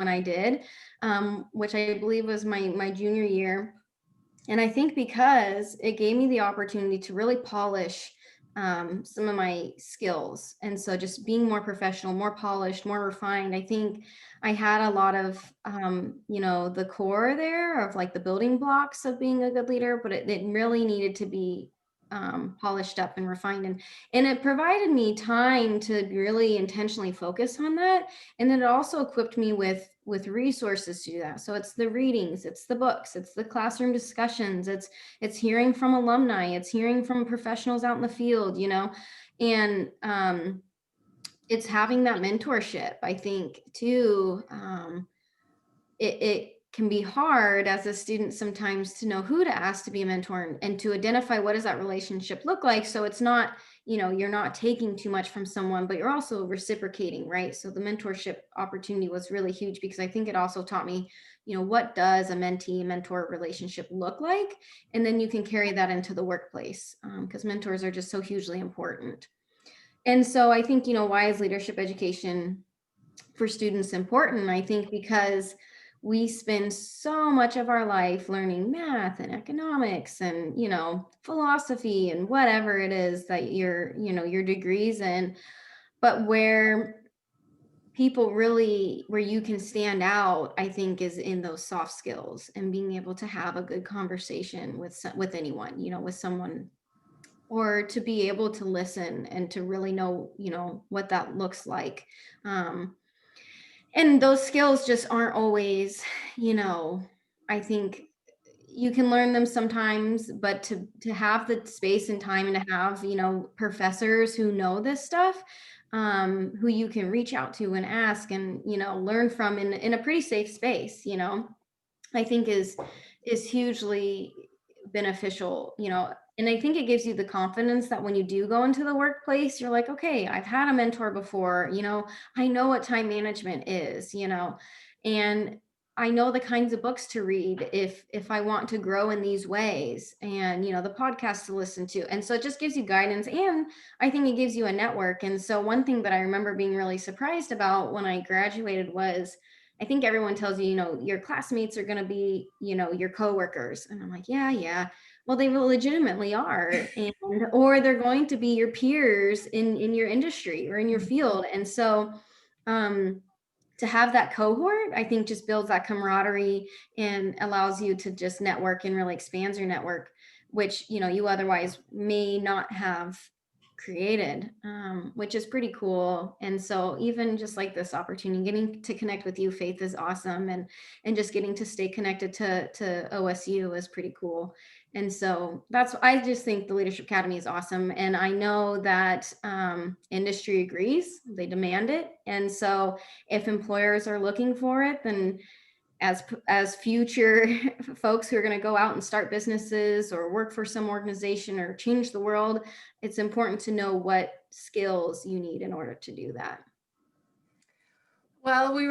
when I did, which I believe was my junior year. And I think because it gave me the opportunity to really polish some of my skills. And so just being more professional, more polished, more refined, I think I had a lot of, the core there of like the building blocks of being a good leader, but it really needed to be polished up and refined. And it provided me time to really intentionally focus on that. And then it also equipped me with resources to do that. So it's the readings, it's the books, it's the classroom discussions, it's hearing from alumni, it's hearing from professionals out in the field, and it's having that mentorship. I think too, it can be hard as a student sometimes to know who to ask to be a mentor, and to identify what does that relationship look like. So it's not, you're not taking too much from someone, but you're also reciprocating, right? So the mentorship opportunity was really huge because I think it also taught me, what does a mentee mentor relationship look like? And then you can carry that into the workplace, because mentors are just so hugely important. And so I think, why is leadership education for students important? I think because we spend so much of our life learning math and economics and, philosophy and whatever it is that your degrees in, but where you can stand out, I think, is in those soft skills and being able to have a good conversation with anyone, with someone, or to be able to listen and to really know, what that looks like. Um, and those skills just aren't always, you know, I think you can learn them sometimes, but to have the space and time and to have, professors who know this stuff, who you can reach out to and ask and, learn from in a pretty safe space, I think is hugely beneficial, and I think it gives you the confidence that when you do go into the workplace, you're like, okay, I've had a mentor before, I know what time management is, and I know the kinds of books to read if I want to grow in these ways, and the podcasts to listen to. And so it just gives you guidance, and I think it gives you a network. And so one thing that I remember being really surprised about when I graduated was, I think everyone tells you, your classmates are going to be, your coworkers. And I'm like, yeah, yeah. Well, they legitimately are. And, or they're going to be your peers in your industry or in your field. And so, to have that cohort, I think just builds that camaraderie and allows you to just network and really expands your network, which, you otherwise may not have created, which is pretty cool. And so even just like this opportunity, getting to connect with you, Faith, is awesome. And just getting to stay connected to OSU is pretty cool. And so I just think the Leadership Academy is awesome. And I know that industry agrees, they demand it. And so if employers are looking for it, then as future folks who are going to go out and start businesses or work for some organization or change the world, it's important to know what skills you need in order to do that. Well, we